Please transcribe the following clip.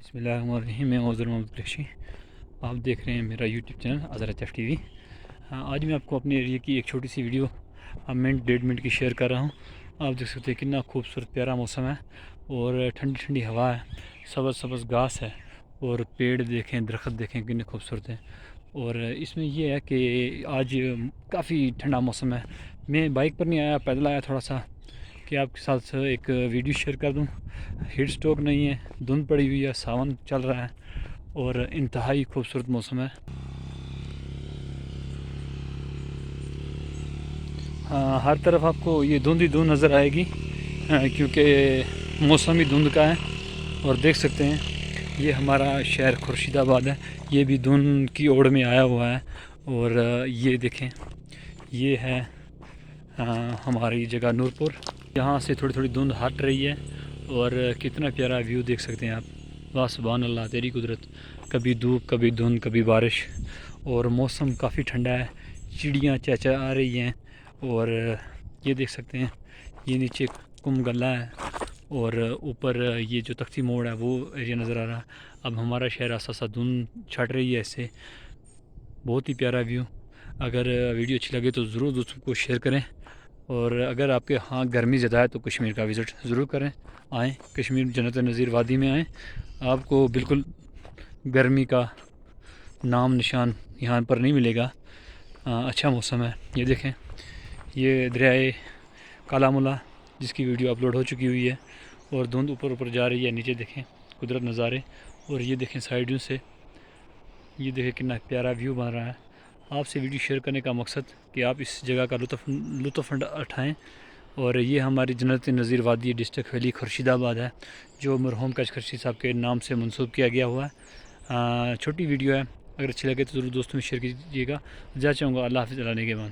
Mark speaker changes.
Speaker 1: بسم اللہ الرحمن الرحیم، میں عذر محمد قریشی، آپ دیکھ رہے ہیں میرا یوٹیوب چینل حضرت ٹی وی۔ آج میں آپ کو اپنے ایریا کی ایک چھوٹی سی ویڈیو منٹ 1.5 منٹ کی شیئر کر رہا ہوں۔ آپ دیکھ سکتے ہیں کتنا خوبصورت پیارا موسم ہے اور ٹھنڈی ٹھنڈی ہوا ہے، سبز سبز گھاس ہے اور پیڑ دیکھیں، درخت دیکھیں کتنے خوبصورت ہیں۔ اور اس میں یہ ہے کہ آج کافی ٹھنڈا موسم ہے۔ میں بائک پر نہیں آیا، پیدل آیا تھوڑا سا کہ آپ کے ساتھ ایک ویڈیو شیئر کر دوں۔ ہیٹ سٹروک نہیں ہے، دھند پڑی ہوئی ہے، ساون چل رہا ہے اور انتہائی خوبصورت موسم ہے۔ ہر طرف آپ کو یہ دھند ہی دھند نظر آئے گی کیونکہ موسم ہی دھند کا ہے۔ اور دیکھ سکتے ہیں یہ ہمارا شہر خورشید آباد ہے، یہ بھی دھند کی اوڑ میں آیا ہوا ہے۔ اور یہ دیکھیں، یہ ہے ہماری جگہ نورپور، یہاں سے تھوڑی تھوڑی دھند ہٹ رہی ہے اور کتنا پیارا ویو دیکھ سکتے ہیں آپ۔ واہ سبحان اللہ، تیری قدرت، کبھی دھوپ کبھی دھند کبھی بارش، اور موسم کافی ٹھنڈا ہے، چڑیاں چہچہا آ رہی ہیں۔ اور یہ دیکھ سکتے ہیں یہ نیچے کم گلہ ہے اور اوپر یہ جو تختی موڑ ہے وہ ایریا نظر آ رہا ہے۔ اب ہمارا شہر آسا سا دھند چھٹ رہی ہے، اس سے بہت ہی پیارا ویو۔ اگر ویڈیو اچھی لگے تو ضرور دوستوں کو شیئر کریں، اور اگر آپ کے ہاں گرمی زیادہ ہے تو کشمیر کا وزٹ ضرور کریں، آئیں کشمیر جنت نظیر وادی میں آئیں، آپ کو بالکل گرمی کا نام نشان یہاں پر نہیں ملے گا۔ اچھا موسم ہے۔ یہ دیکھیں، یہ دریائے کالا ملا جس کی ویڈیو اپلوڈ ہو چکی ہوئی ہے، اور دھند اوپر جا رہی ہے، نیچے دیکھیں قدرت نظارے، اور یہ دیکھیں سائیڈوں سے، یہ دیکھیں کتنا پیارا ویو بن رہا ہے۔ آپ سے ویڈیو شیئر کرنے کا مقصد کہ آپ اس جگہ کا لطف اٹھائیں۔ اور یہ ہماری جنت نظیر وادی ڈسٹرکٹ ویلی خورشید آباد ہے، جو مرحوم کچ خرشی صاحب کے نام سے منسوب کیا گیا ہوا ہے۔ چھوٹی ویڈیو ہے، اگر اچھی لگے تو ضرور دوستوں میں شیئر کیجیے گا۔ جا چاہوں گا، اللہ حافظ، اللہ نگہبان۔